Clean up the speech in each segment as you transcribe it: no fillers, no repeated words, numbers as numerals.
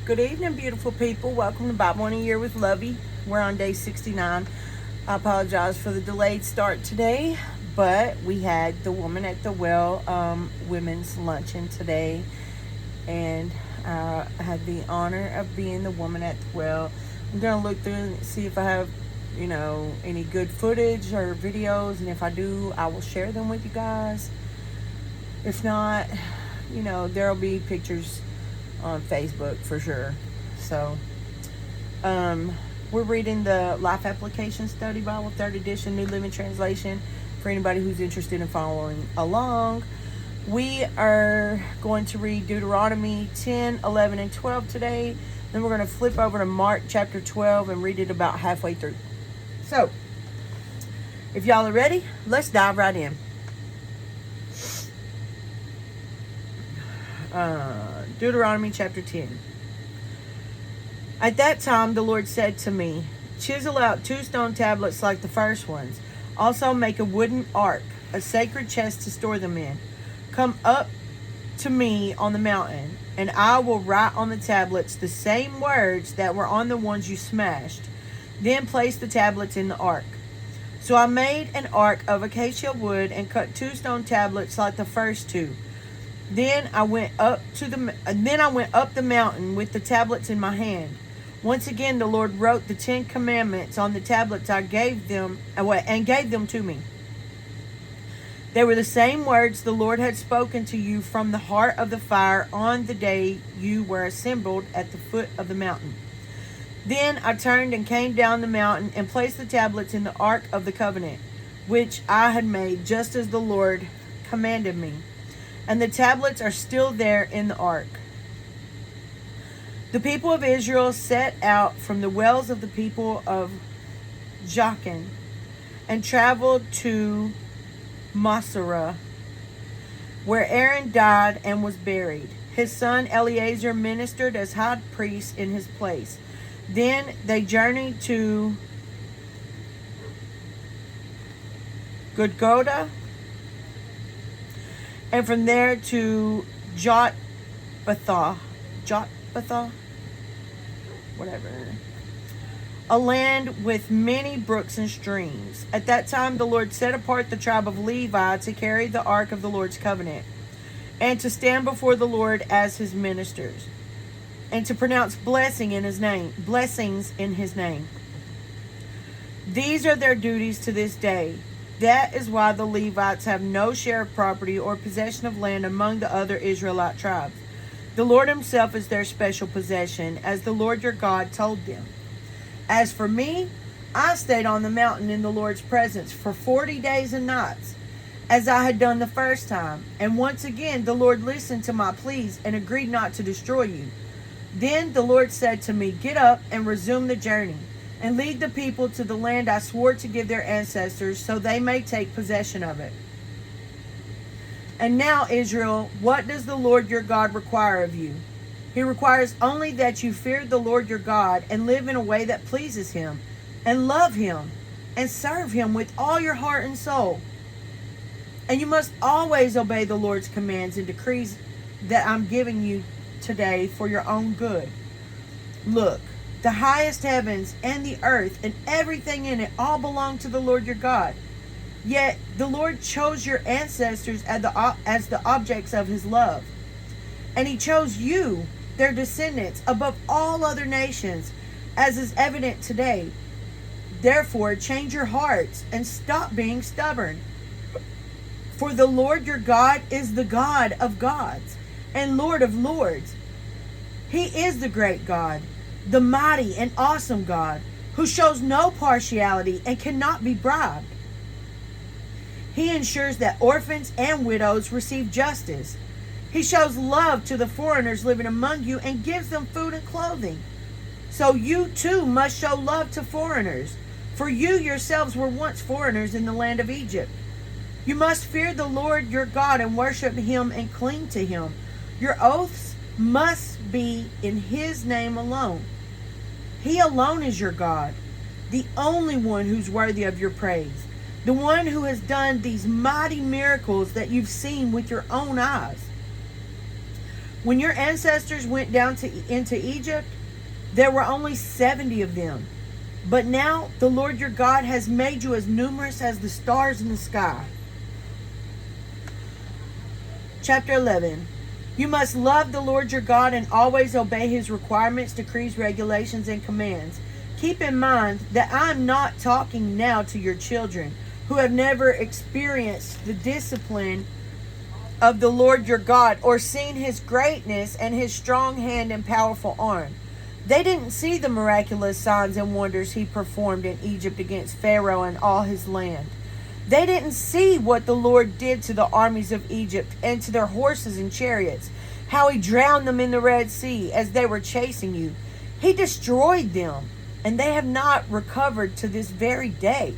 Good evening, beautiful people. Welcome to Bible in a Year with Lovie. We're on day 69. I apologize for the delayed start today, but we had the Woman at the Well women's luncheon today, and I had the honor of being the Woman at the Well. I'm going to look through and see if I have, any good footage or videos, and if I do, I will share them with you guys. If not, there'll be pictures on Facebook for sure. So we're reading the Life Application Study Bible, 3rd edition, New Living Translation, for anybody who's interested in following along. We are going to read Deuteronomy 10, 11, and 12 today. Then we're going to flip over to Mark chapter 12 and read it about halfway through. So if y'all are ready, let's dive right in. Deuteronomy chapter 10. At that time the Lord said to me, chisel out 2 stone tablets like the first ones. Also make a wooden ark, a sacred chest to store them in. Come up to me on the mountain, and I will write on the tablets the same words that were on the ones you smashed. Then place the tablets in the ark. So I made an ark of acacia wood and cut 2 stone tablets like the first 2. Then I went up the mountain with the tablets in my hand. Once again, the Lord wrote the 10 commandments on the tablets I gave them and gave them to me. They were the same words the Lord had spoken to you from the heart of the fire on the day you were assembled at the foot of the mountain. Then I turned and came down the mountain and placed the tablets in the ark of the covenant, which I had made just as the Lord commanded me. And the tablets are still there in the ark. The people of Israel set out from the wells of the people of Jachin and traveled to Moserah, where Aaron died and was buried. His son Eleazar ministered as high priest in his place. Then they journeyed to Gudgodah, and from there to Jotbathah, a land with many brooks and streams. At that time the Lord set apart the tribe of Levi to carry the ark of the Lord's covenant, and to stand before the Lord as his ministers, and to pronounce blessings in his name. These are their duties to this day. That is why the Levites have no share of property or possession of land among the other Israelite tribes. The Lord himself is their special possession, as the Lord your God told them. As for me, I stayed on the mountain in the Lord's presence for 40 days and nights, as I had done the first time. And once again the Lord listened to my pleas and agreed not to destroy you. Then the Lord said to me, get up and resume the journey, and lead the people to the land I swore to give their ancestors, so they may take possession of it. And now, Israel, what does the Lord your God require of you? He requires only that you fear the Lord your God and live in a way that pleases him, and love him, and serve him with all your heart and soul. And you must always obey the Lord's commands and decrees that I'm giving you today for your own good. Look, the highest heavens and the earth and everything in it all belong to the Lord your God. Yet the Lord chose your ancestors as the objects of his love. And he chose you, their descendants, above all other nations, as is evident today. Therefore, change your hearts and stop being stubborn. For the Lord your God is the God of gods and Lord of lords. He is the great God, the mighty and awesome God, who shows no partiality and cannot be bribed. He ensures that orphans and widows receive justice. He shows love to the foreigners living among you and gives them food and clothing. So you too must show love to foreigners, for you yourselves were once foreigners in the land of Egypt. You must fear the Lord your God and worship him and cling to him. Your oaths must be in his name alone. He alone is your God, the only one who's worthy of your praise, the one who has done these mighty miracles that you've seen with your own eyes. When your ancestors went down into Egypt, there were only 70 of them. But now the Lord your God has made you as numerous as the stars in the sky. Chapter 11. You must love the Lord your God and always obey his requirements, decrees, regulations, and commands. Keep in mind that I'm not talking now to your children who have never experienced the discipline of the Lord your God or seen his greatness and his strong hand and powerful arm. They didn't see the miraculous signs and wonders he performed in Egypt against Pharaoh and all his land. They didn't see what the Lord did to the armies of Egypt and to their horses and chariots, how he drowned them in the Red Sea as they were chasing you. He destroyed them, and they have not recovered to this very day.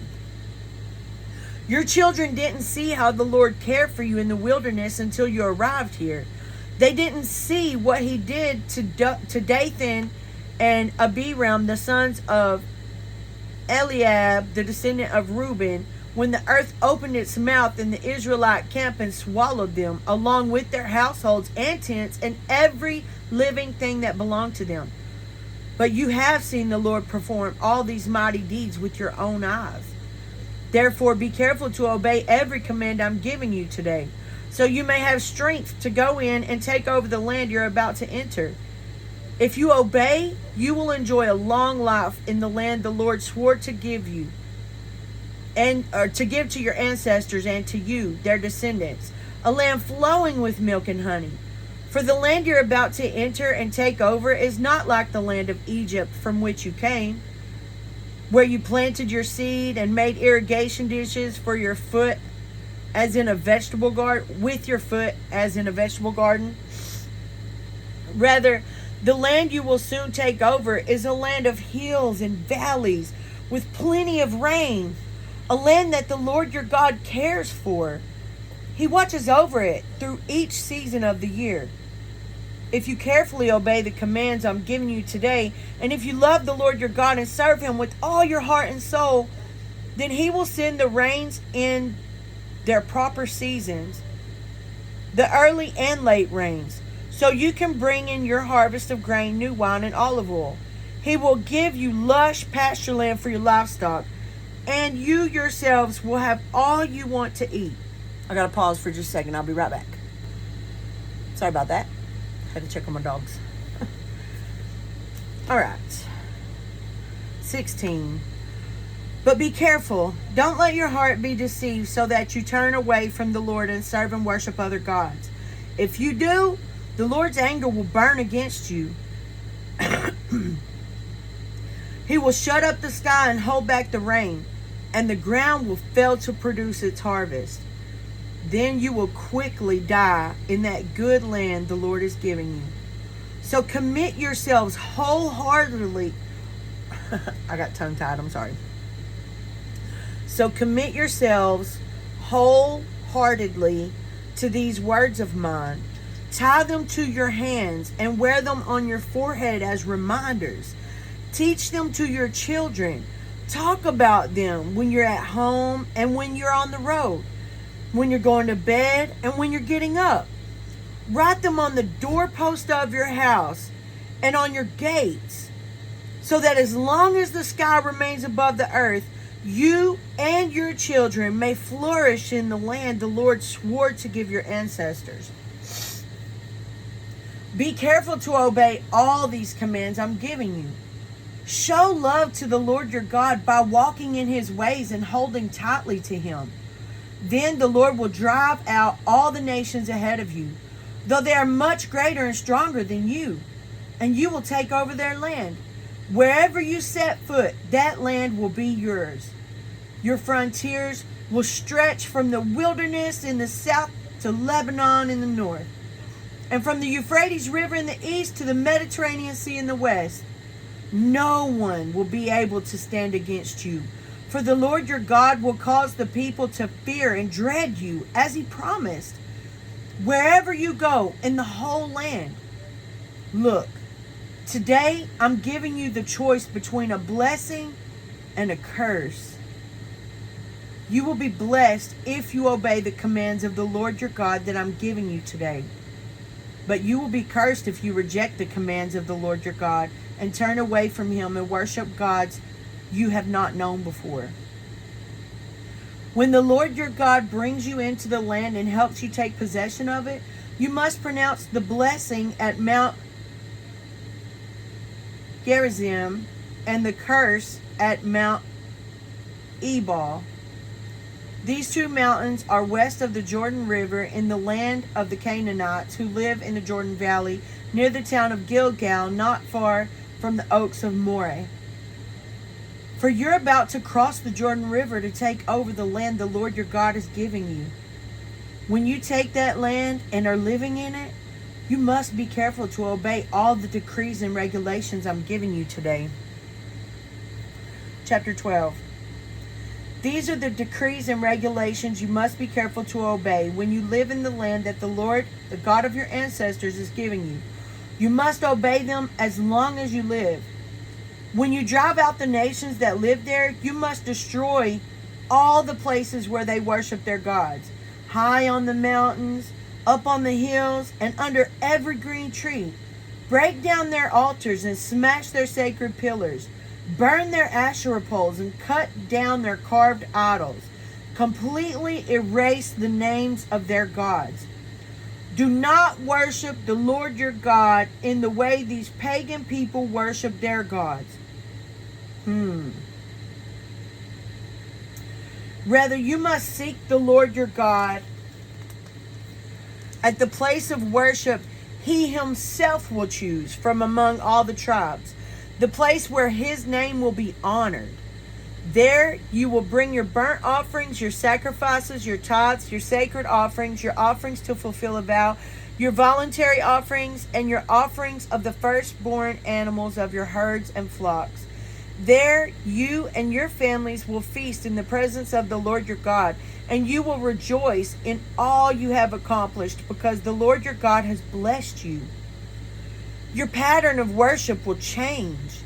Your children didn't see how the Lord cared for you in the wilderness until you arrived here. They didn't see what he did to Dathan and Abiram, the sons of Eliab, the descendant of Reuben, when the earth opened its mouth in the Israelite camp and swallowed them, along with their households and tents and every living thing that belonged to them. But you have seen the Lord perform all these mighty deeds with your own eyes. Therefore, be careful to obey every command I'm giving you today, so you may have strength to go in and take over the land you're about to enter. If you obey, you will enjoy a long life in the land the Lord swore to give you, and to give to your ancestors and to you, their descendants, a land flowing with milk and honey. For the land you're about to enter and take over is not like the land of Egypt from which you came, where you planted your seed and made irrigation ditches for your foot as in a vegetable garden, with your foot as in a vegetable garden. Rather, the land you will soon take over is a land of hills and valleys with plenty of rain, a land that the Lord your God cares for. He watches over it through each season of the year. If you carefully obey the commands I'm giving you today, and if you love the Lord your God and serve him with all your heart and soul, then he will send the rains in their proper seasons, the early and late rains, so you can bring in your harvest of grain, new wine, and olive oil. He will give you lush pasture land for your livestock, and you yourselves will have all you want to eat. I gotta pause for just a second. I'll be right back. Sorry about that. Had to check on my dogs. All right. 16. But be careful. Don't let your heart be deceived so that you turn away from the Lord and serve and worship other gods. If you do, the Lord's anger will burn against you. He will shut up the sky and hold back the rain, and the ground will fail to produce its harvest. Then you will quickly die in that good land the Lord is giving you. So commit yourselves wholeheartedly. I got tongue-tied, I'm sorry. So commit yourselves wholeheartedly to these words of mine. Tie them to your hands and wear them on your forehead as reminders. Teach them to your children. Talk about them when you're at home and when you're on the road, when you're going to bed and when you're getting up. Write them on the doorpost of your house and on your gates, so that as long as the sky remains above the earth, you and your children may flourish in the land the Lord swore to give your ancestors. Be careful to obey all these commands I'm giving you. Show love to the Lord your God by walking in his ways and holding tightly to him. Then the Lord will drive out all the nations ahead of you, though they are much greater and stronger than you, and you will take over their land. Wherever you set foot, that land will be yours. Your frontiers will stretch from the wilderness in the south to Lebanon in the north, and from the Euphrates River in the east to the Mediterranean Sea in the west. No one will be able to stand against you, for the Lord your God will cause the people to fear and dread you, as he promised, wherever you go in the whole land. Look, today I'm giving you the choice between a blessing and a curse. You will be blessed if you obey the commands of the Lord your God that I'm giving you today. But you will be cursed if you reject the commands of the Lord your God and turn away from him and worship gods you have not known before. When the Lord your God brings you into the land and helps you take possession of it, you must pronounce the blessing at Mount Gerizim and the curse at Mount Ebal. These two mountains are west of the Jordan River in the land of the Canaanites who live in the Jordan Valley near the town of Gilgal, not far from the oaks of Moreh. For you're about to cross the Jordan River to take over the land the Lord your God is giving you. When you take that land and are living in it, you must be careful to obey all the decrees and regulations I'm giving you today. Chapter 12. These are the decrees and regulations you must be careful to obey when you live in the land that the Lord, the God of your ancestors, is giving you. You must obey them as long as you live. When you drive out the nations that live there, you must destroy all the places where they worship their gods, high on the mountains, up on the hills, and under every green tree. Break down their altars and smash their sacred pillars. Burn their Asherah poles and cut down their carved idols. Completely erase the names of their gods. Do not worship the Lord your God in the way these pagan people worship their gods. Rather, you must seek the Lord your God at the place of worship he himself will choose from among all the tribes, the place where his name will be honored. There you will bring your burnt offerings, your sacrifices, your tithes, your sacred offerings, your offerings to fulfill a vow, your voluntary offerings, and your offerings of the firstborn animals of your herds and flocks. There you and your families will feast in the presence of the Lord your God, and you will rejoice in all you have accomplished because the Lord your God has blessed you. Your pattern of worship will change.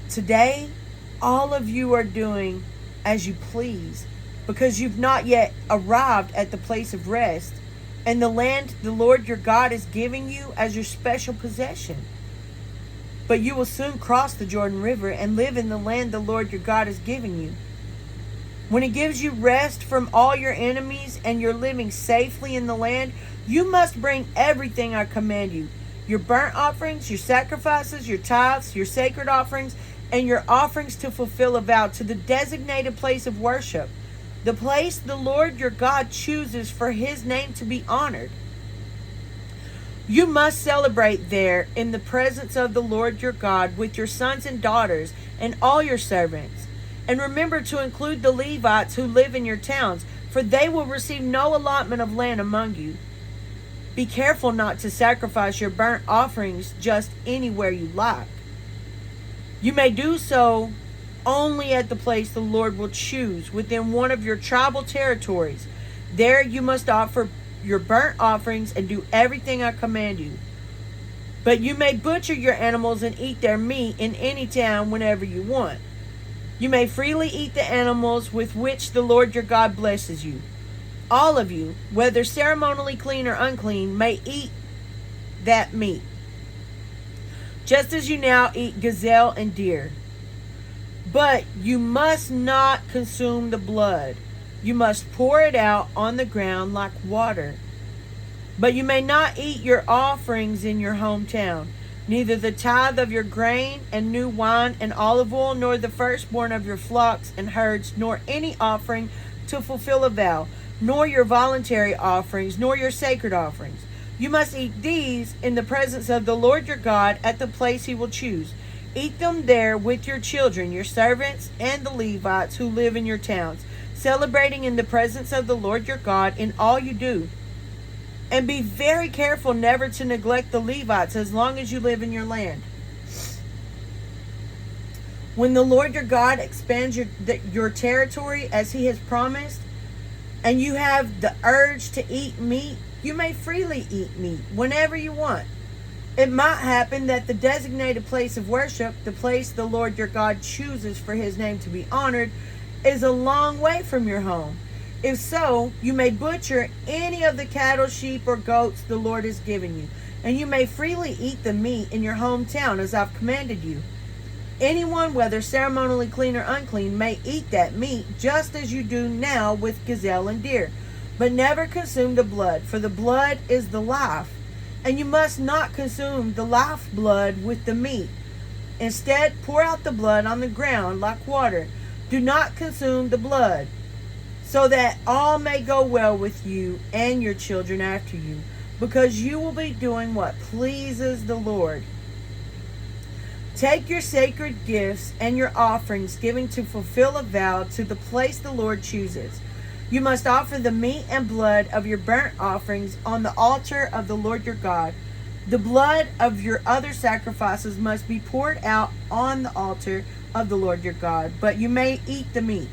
Today, all of you are doing as you please because you've not yet arrived at the place of rest and the land the Lord your God is giving you as your special possession. But you will soon cross the Jordan River and live in the land the Lord your God is giving you. When he gives you rest from all your enemies and you're living safely in the land, you must bring everything I command you. Your burnt offerings, your sacrifices, your tithes, your sacred offerings, and your offerings to fulfill a vow to the designated place of worship, the place the Lord your God chooses for his name to be honored. You must celebrate there in the presence of the Lord your God with your sons and daughters and all your servants. And remember to include the Levites who live in your towns, for they will receive no allotment of land among you. Be careful not to sacrifice your burnt offerings just anywhere you like. You may do so only at the place the Lord will choose within one of your tribal territories. There you must offer your burnt offerings and do everything I command you. But you may butcher your animals and eat their meat in any town whenever you want. You may freely eat the animals with which the Lord your God blesses you. All of you, whether ceremonially clean or unclean, may eat that meat, just as you now eat gazelle and deer. But you must not consume the blood. You must pour it out on the ground like water. But you may not eat your offerings in your hometown, neither the tithe of your grain and new wine and olive oil, nor the firstborn of your flocks and herds, nor any offering to fulfill a vow, nor your voluntary offerings, nor your sacred offerings. You must eat these in the presence of the Lord your God at the place he will choose. Eat them there with your children, your servants, and the Levites who live in your towns, celebrating in the presence of the Lord your God in all you do. And be very careful never to neglect the Levites as long as you live in your land. When the Lord your God expands your territory as he has promised, and you have the urge to eat meat, you may freely eat meat whenever you want. It might happen that the designated place of worship, the place the Lord your God chooses for his name to be honored, is a long way from your home. If so, you may butcher any of the cattle, sheep, or goats the Lord has given you. and you may freely eat the meat in your hometown as I've commanded you. Anyone, whether ceremonially clean or unclean, may eat that meat, just as you do now with gazelle and deer. But never consume the blood, for the blood is the life, and you must not consume the life blood with the meat. Instead, pour out the blood on the ground like water. Do not consume the blood, so that all may go well with you and your children after you, because you will be doing what pleases the Lord. Take your sacred gifts and your offerings given to fulfill a vow to the place the Lord chooses. You must offer the meat and blood of your burnt offerings on the altar of the Lord your God. The blood of your other sacrifices must be poured out on the altar of the Lord your God, but you may eat the meat.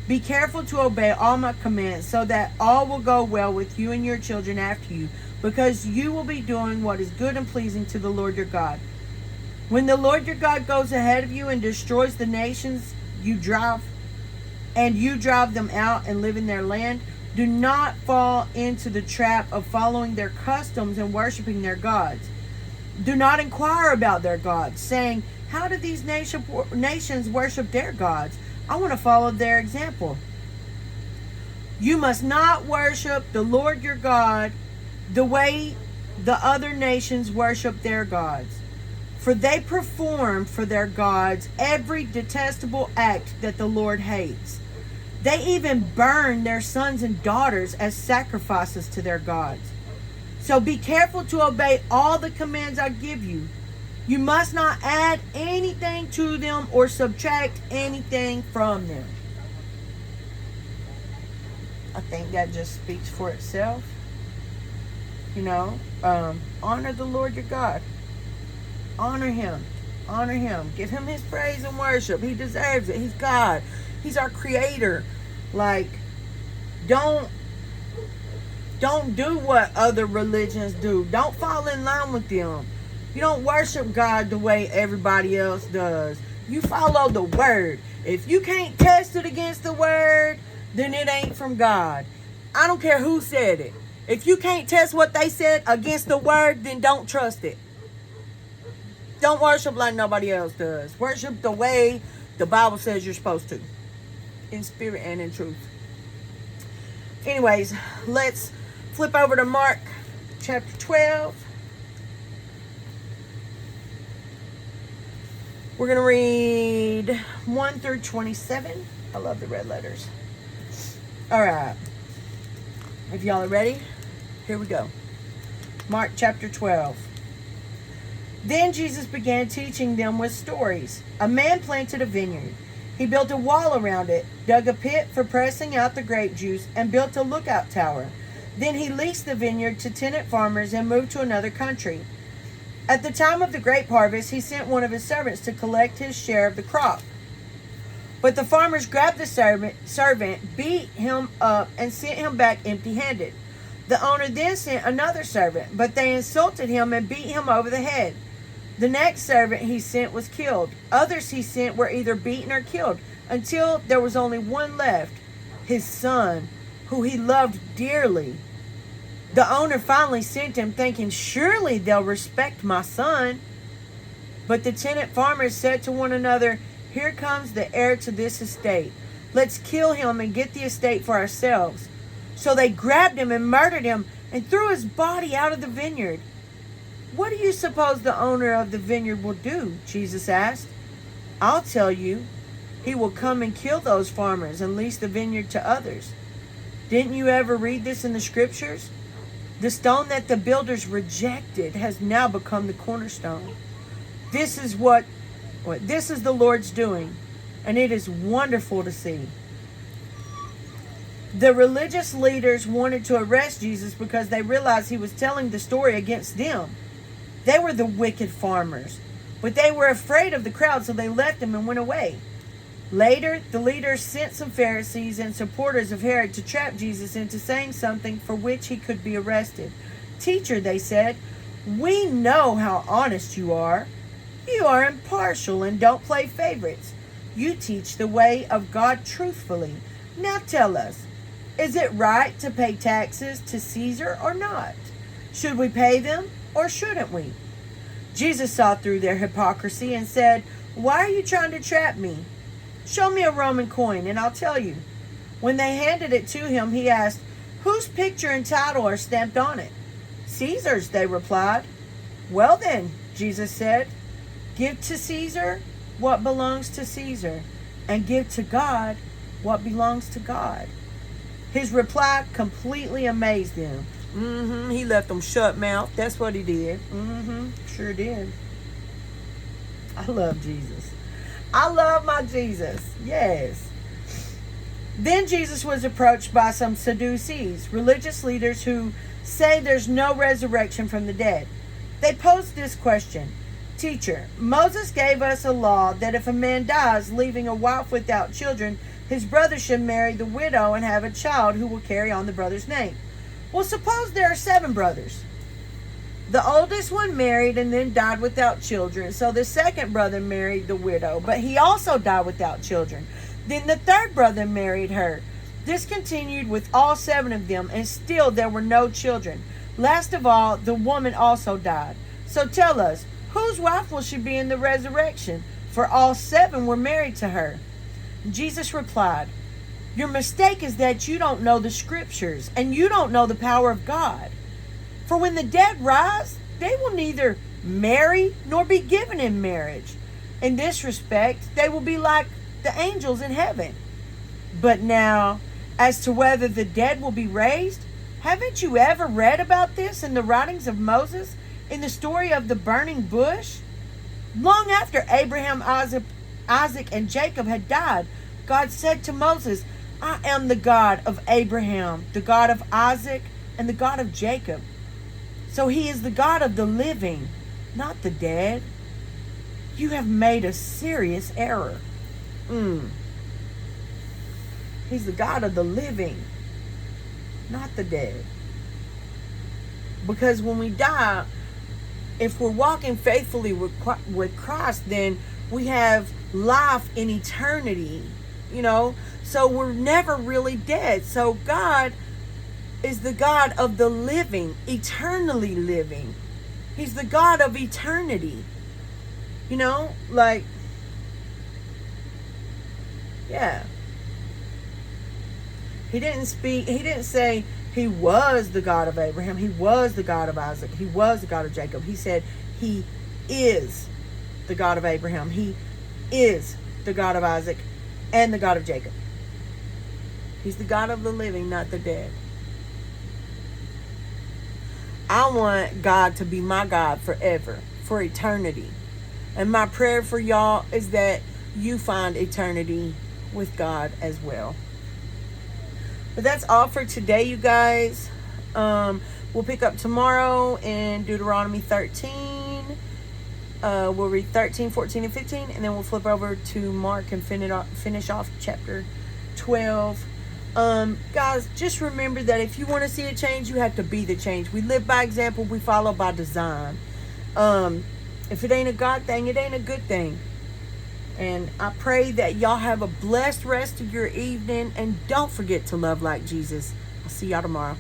Be careful to obey all my commands, so that all will go well with you and your children after you, because you will be doing what is good and pleasing to the Lord your God. When the Lord your God goes ahead of you and destroys the nations you drive them out and live in their land, do not fall into the trap of following their customs and worshiping their gods. Do not inquire about their gods, saying, how do these nations worship their gods? I want to follow their example. You must not worship the Lord your God the way the other nations worship their gods. For they perform for their gods every detestable act that the Lord hates. They even burn their sons and daughters as sacrifices to their gods. So be careful to obey all the commands I give you. You must not add anything to them or subtract anything from them. I think that just speaks for itself. Honor the Lord your God. Honor him. Honor him. Give him his praise and worship. He deserves it. He's God. He's our creator. Don't do what other religions do. Don't fall in line with them. You don't worship God the way everybody else does. You follow the word. If you can't test it against the word, then it ain't from God. I don't care who said it. If you can't test what they said against the word, then don't trust it. Don't worship like nobody else does. Worship the way the Bible says you're supposed to. In spirit and in truth. Anyways, let's flip over to Mark chapter 12. We're going to read 1 through 27. I love the red letters. All right. If y'all are ready, here we go. Mark chapter 12. Then Jesus began teaching them with stories. A man planted a vineyard. He built a wall around it, dug a pit for pressing out the grape juice, and built a lookout tower. Then he leased the vineyard to tenant farmers and moved to another country. At the time of the grape harvest, he sent one of his servants to collect his share of the crop. But the farmers grabbed the servant, beat him up, and sent him back empty-handed. The owner then sent another servant, but they insulted him and beat him over the head. The next servant he sent was killed. Others he sent were either beaten or killed, until there was only one left, his son, who he loved dearly. The owner finally sent him, thinking, surely they'll respect my son. But the tenant farmers said to one another, here comes the heir to this estate. Let's kill him and get the estate for ourselves. So they grabbed him and murdered him and threw his body out of the vineyard. What do you suppose the owner of the vineyard will do? Jesus asked. I'll tell you. He will come and kill those farmers and lease the vineyard to others. Didn't you ever read this in the scriptures? The stone that the builders rejected has now become the cornerstone. This is the Lord's doing, and it is wonderful to see. The religious leaders wanted to arrest Jesus because they realized he was telling the story against them. They were the wicked farmers, but they were afraid of the crowd, so they left him and went away. Later, the leaders sent some Pharisees and supporters of Herod to trap Jesus into saying something for which he could be arrested. Teacher, they said, we know how honest you are. You are impartial and don't play favorites. You teach the way of God truthfully. Now tell us, is it right to pay taxes to Caesar or not? Should we pay them or shouldn't we?" Jesus saw through their hypocrisy and said, "Why are you trying to trap me? Show me a Roman coin and I'll tell you." When they handed it to him, he asked, "Whose picture and title are stamped on it?" "Caesar's," they replied. "Well then," Jesus said, "give to Caesar what belongs to Caesar, and give to God what belongs to God." His reply completely amazed them. He left them shut mouth. That's what he did. Sure did. I love Jesus. I love my Jesus. Yes. Then Jesus was approached by some Sadducees, religious leaders who say there's no resurrection from the dead. They posed this question: "Teacher, Moses gave us a law that if a man dies leaving a wife without children, his brother should marry the widow and have a child who will carry on the brother's name. Well, suppose there are 7 brothers. The oldest one married and then died without children. So the second brother married the widow, but he also died without children. Then the third brother married her. This continued with all 7 of them, and still there were no children. Last of all, the woman also died. So tell us, whose wife will she be in the resurrection? For all 7 were married to her." Jesus replied, "Your mistake is that you don't know the scriptures, and you don't know the power of God. For when the dead rise, they will neither marry nor be given in marriage. In this respect, they will be like the angels in heaven. But now, as to whether the dead will be raised, haven't you ever read about this in the writings of Moses, in the story of the burning bush? Long after Abraham, Isaac, and Jacob had died, God said to Moses, 'I am the God of Abraham, the God of Isaac, and the God of Jacob.' So he is the God of the living, not the dead. You have made a serious error." He's the God of the living, not the dead. Because when we die, if we're walking faithfully with Christ, then we have life in eternity, so we're never really dead. So God is the God of the living, eternally living. He's the God of eternity. Yeah. He didn't say he was the God of Abraham, he was the God of Isaac, he was the God of Jacob. He said he is the God of Abraham, he is the God of Isaac, and the God of Jacob. He's the God of the living, not the dead. I want God to be my God forever, for eternity. And my prayer for y'all is that you find eternity with God as well. But that's all for today, you guys. We'll pick up tomorrow in Deuteronomy 13. We'll read 13, 14, and 15. And then we'll flip over to Mark and finish off chapter 12. Guys, just remember that if you want to see a change, you have to be the change. We live by example. We follow by design. If it ain't a God thing, it ain't a good thing. And I pray that y'all have a blessed rest of your evening. And don't forget to love like Jesus. I'll see y'all tomorrow.